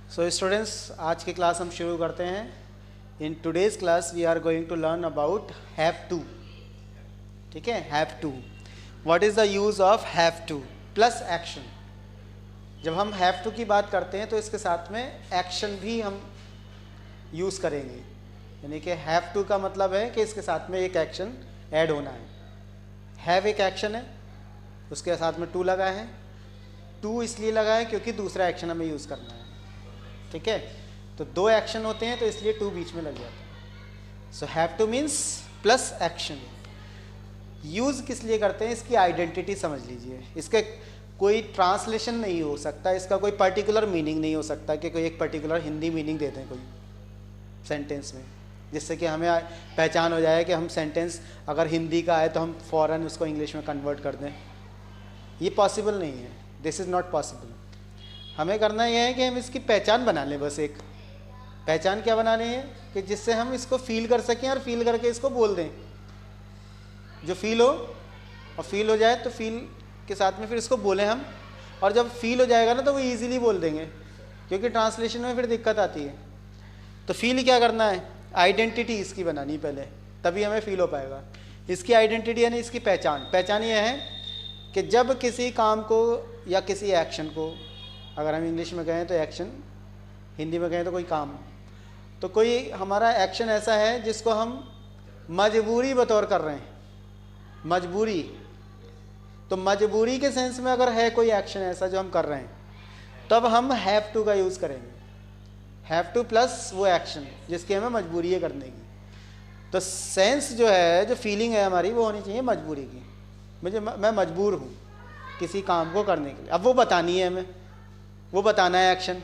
So students, आज की class हम शुरू करते हैं। In today's class we are going to learn about have to. ठीक है, have to. What is the use of have to plus action. जब हम हैव टू की बात करते हैं तो इसके साथ में एक्शन भी हम यूज़ करेंगे, यानी कि हैव टू का मतलब है कि इसके साथ में एक एक्शन ऐड होना है। हैव एक एक्शन है, उसके साथ में टू लगा है। टू इसलिए लगा है क्योंकि दूसरा एक्शन हमें यूज़ करना है। ठीक है, तो दो एक्शन होते हैं तो इसलिए टू बीच में लग जाता है। So have two means plus action. Use किस लिए करते हैं, इसकी आइडेंटिटी समझ लीजिए। इसके कोई ट्रांसलेशन नहीं हो सकता, इसका कोई पर्टिकुलर मीनिंग नहीं हो सकता कि कोई एक पर्टिकुलर हिंदी मीनिंग दे दें कोई सेंटेंस में, जिससे कि हमें पहचान हो जाए कि हम सेंटेंस अगर हिंदी का है तो हम फ़ौरन उसको इंग्लिश में कन्वर्ट कर दें। ये पॉसिबल नहीं है, दिस इज़ नॉट पॉसिबल। हमें करना यह है कि हम इसकी पहचान बना लें। बस एक पहचान क्या बनानी है कि जिससे हम इसको फील कर सकें और फील करके इसको बोल दें। जो फील हो और फील हो जाए तो फील के साथ में फिर इसको बोलें हम, और जब फील हो जाएगा ना तो वो ईजिली बोल देंगे, क्योंकि ट्रांसलेशन में फिर दिक्कत आती है। तो फील क्या करना है, आइडेंटिटी इसकी बनानी पहले, तभी हमें फील हो पाएगा। इसकी आइडेंटिटी यानी इसकी पहचान। पहचान ये है कि जब किसी काम को या किसी एक्शन को, अगर हम इंग्लिश में कहें तो एक्शन, हिंदी में कहें तो कोई काम, तो कोई हमारा एक्शन ऐसा है जिसको हम मजबूरी बतौर कर रहे हैं। मजबूरी, तो मजबूरी के सेंस में अगर है कोई एक्शन ऐसा जो हम कर रहे हैं, तब हम हैव टू का यूज़ करेंगे। हैव टू प्लस वो एक्शन जिसकी हमें मजबूरी है करने की। तो सेंस जो है, जो फीलिंग है हमारी, वो होनी चाहिए मजबूरी की। मैं मजबूर हूँ किसी काम को करने के लिए। अब वो बतानी है हमें, वो बताना है एक्शन।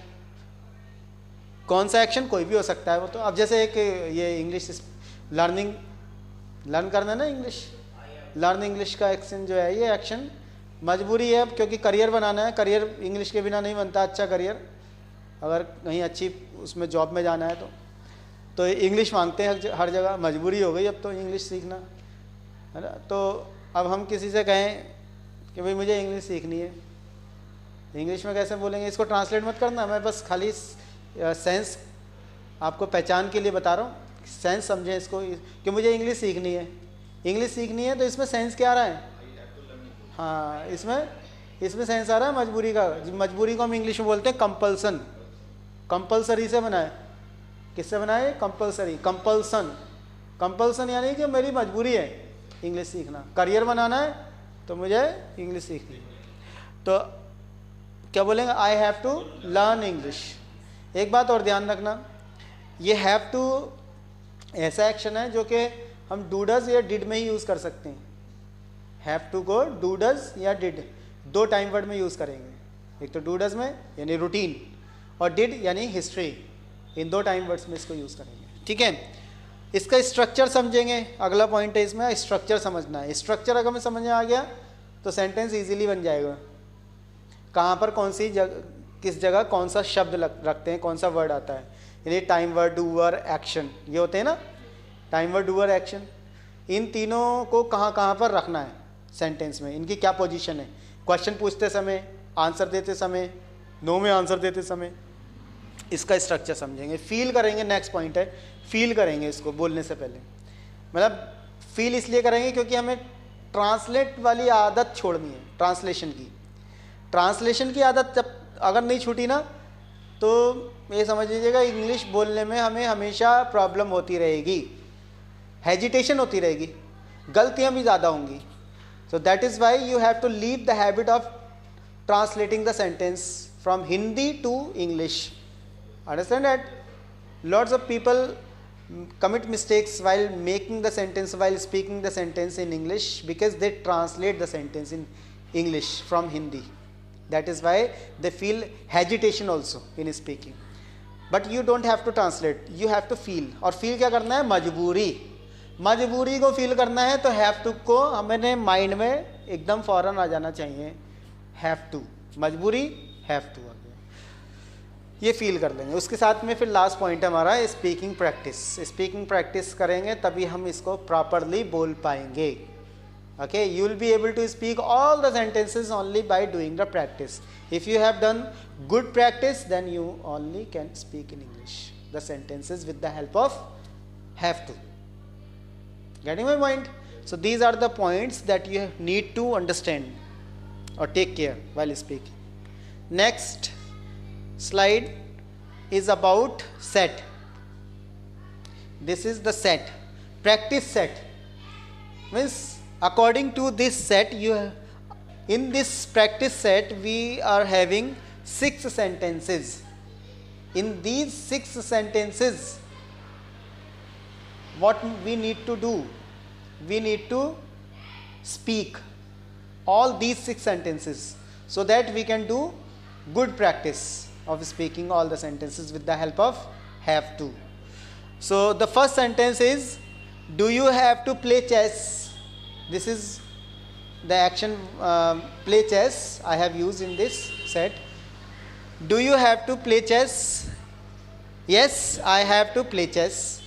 कौन सा एक्शन, कोई भी हो सकता है वो तो। अब जैसे एक ये इंग्लिश लर्न करना है ना, इंग्लिश लर्न इंग्लिश का एक्शन जो है, ये एक्शन मजबूरी है। अब क्योंकि करियर बनाना है, करियर इंग्लिश के बिना नहीं बनता। अच्छा करियर, अगर कहीं अच्छी उसमें जॉब में जाना है तो इंग्लिश मांगते हैं हर जगह। मजबूरी हो गई अब तो इंग्लिश सीखना, है ना। तो अब हम किसी से कहें कि भाई मुझे इंग्लिश सीखनी है, इंग्लिश में कैसे बोलेंगे? इसको ट्रांसलेट मत करना, मैं बस खाली सेंस आपको पहचान के लिए बता रहा हूँ। सेंस समझें इसको कि मुझे इंग्लिश सीखनी है। इंग्लिश सीखनी है तो इसमें सेंस क्या आ रहा है? हाँ, इसमें सेंस आ रहा है मजबूरी का। मजबूरी को हम इंग्लिश में बोलते हैं कंपल्सन। कंपल्सरी से बनाए, किससे बनाए? Compulsory, compulsion. कंपल्सन यानी कि मेरी मजबूरी है इंग्लिश सीखना। करियर बनाना है तो मुझे इंग्लिश सीखनी है। तो क्या बोलेंगे? I have to learn English. एक बात और ध्यान रखना, ये हैव टू ऐसा एक्शन है जो कि हम डू डज या डिड में ही यूज़ कर सकते हैं। हैव टू को डू डज या डिड दो टाइम वर्ड में यूज़ करेंगे। एक तो डू डज में यानी रूटीन, और डिड यानी हिस्ट्री। इन दो टाइम वर्ड्स में इसको यूज़ करेंगे। ठीक है, इसका स्ट्रक्चर समझेंगे। अगला पॉइंट है इसमें स्ट्रक्चर समझना है। स्ट्रक्चर अगर हमें समझ में आ गया तो सेंटेंस ईजिली बन जाएगा। कहाँ पर कौन सी किस जगह कौन सा शब्द रखते हैं, कौन सा वर्ड आता है। यानी टाइम वर्ड, डूअर, एक्शन, ये होते हैं ना। टाइम वर्ड, डूअर, एक्शन, इन तीनों को कहाँ कहाँ पर रखना है सेंटेंस में, इनकी क्या पोजीशन है। क्वेश्चन पूछते समय, आंसर देते समय, नो में आंसर देते समय, इसका स्ट्रक्चर समझेंगे। फील करेंगे, नेक्स्ट पॉइंट है, फील करेंगे इसको बोलने से पहले। मतलब फील इसलिए करेंगे क्योंकि हमें ट्रांसलेट वाली आदत छोड़नी है। ट्रांसलेशन की आदत जब अगर नहीं छूटी ना, तो ये समझ लीजिएगा इंग्लिश बोलने में हमें हमेशा प्रॉब्लम होती रहेगी, हेजिटेशन होती रहेगी, गलतियाँ भी ज़्यादा होंगी। So that is why you have to leave the habit of translating the sentence from Hindi to English. Understand that? Lots of people commit mistakes while making the sentence, while speaking the sentence in English, because they translate the sentence in English from Hindi. That is why they feel hesitation also in speaking. But you don't have to translate, you have to feel. और feel क्या करना है? मजबूरी को feel करना है। तो have to को हमें माइंड में एकदम फौरन आ जाना चाहिए। हैव टू, मजबूरी, हैव टू आ गया, ये फील कर लेंगे। उसके साथ में फिर लास्ट पॉइंट है हमारा स्पीकिंग प्रैक्टिस। स्पीकिंग प्रैक्टिस करेंगे तभी हम इसको प्रॉपरली बोल पाएंगे। Okay, you will be able to speak all the sentences only by doing the practice. If you have done good practice, then you only can speak in English the sentences with the help of have to. Getting my point? So these are the points that you need to understand or take care while speaking. Next slide is about set. This is the set, practice set. Means according to this set, in this practice set we are having 6 sentences. In these 6 sentences, what we need to do? We need to speak all these 6 sentences so that we can do good practice of speaking all the sentences with the help of have to. So the first sentence is, do you have to play chess? This is the action play chess I have used in this set. Do you have to play chess? Yes, I have to play chess.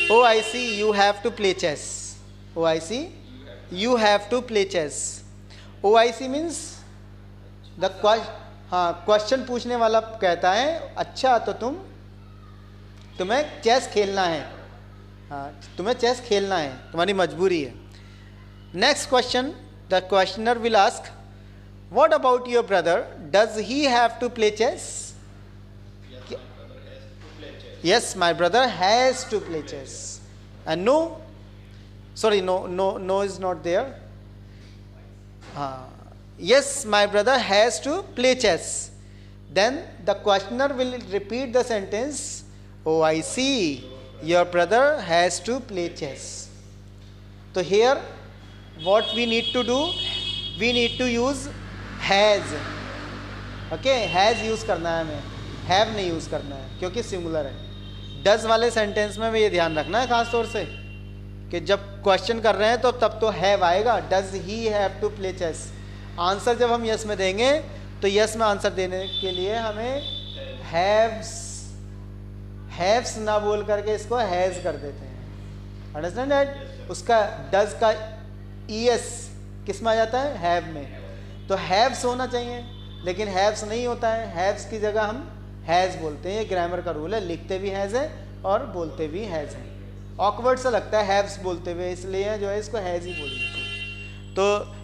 Oh, I see, you have to play chess. Oh, I see, you have to play chess. Oh, I see means the question पूछने वाला कहता है, अच्छा तो तुम्हें chess खेलना है, तुम्हें चेस खेलना है, तुम्हारी मजबूरी है. Next question, the questioner will ask, what about your brother, does he have to play chess? Yes, my brother has to play chess. And no, sorry, no is not there. Yes, my brother has to play chess. Then the questioner will repeat the sentence, oh, I see, your brother has to play chess. So here what we need to do, we need to use has. Okay, has use करना है, हमें have नहीं use करना है क्योंकि singular है. Does वाले sentence में ये ध्यान रखना है खास तौर से कि जब क्वेश्चन कर रहे हैं तो तब तो हैव आएगा. Does he have to play chess. Answer जब हम यस में देंगे तो यस में आंसर देने के लिए हमें हैव्स ना बोल करके इसको हैज कर देते हैं. Understand that? उसका डज का ईएस किस में आ जाता है? हैव में. तो हैव्स होना चाहिए लेकिन हैव्स नहीं होता है. हैव्स की जगह हम हैज़ बोलते हैं. ये ग्रामर का रूल है, लिखते भी हैज़ है और बोलते भी हैज़ है. ऑकवर्ड सा लगता है हैव्स बोलते हुए, इसलिए जो है इसको हैज़ ही बोल देते हैं. तो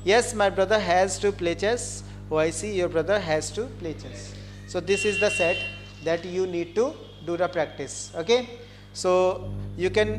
yes, my brother has to play chess. Oh I see, your brother has to play chess. So this is the set that you need to do the practice. Okay, so you can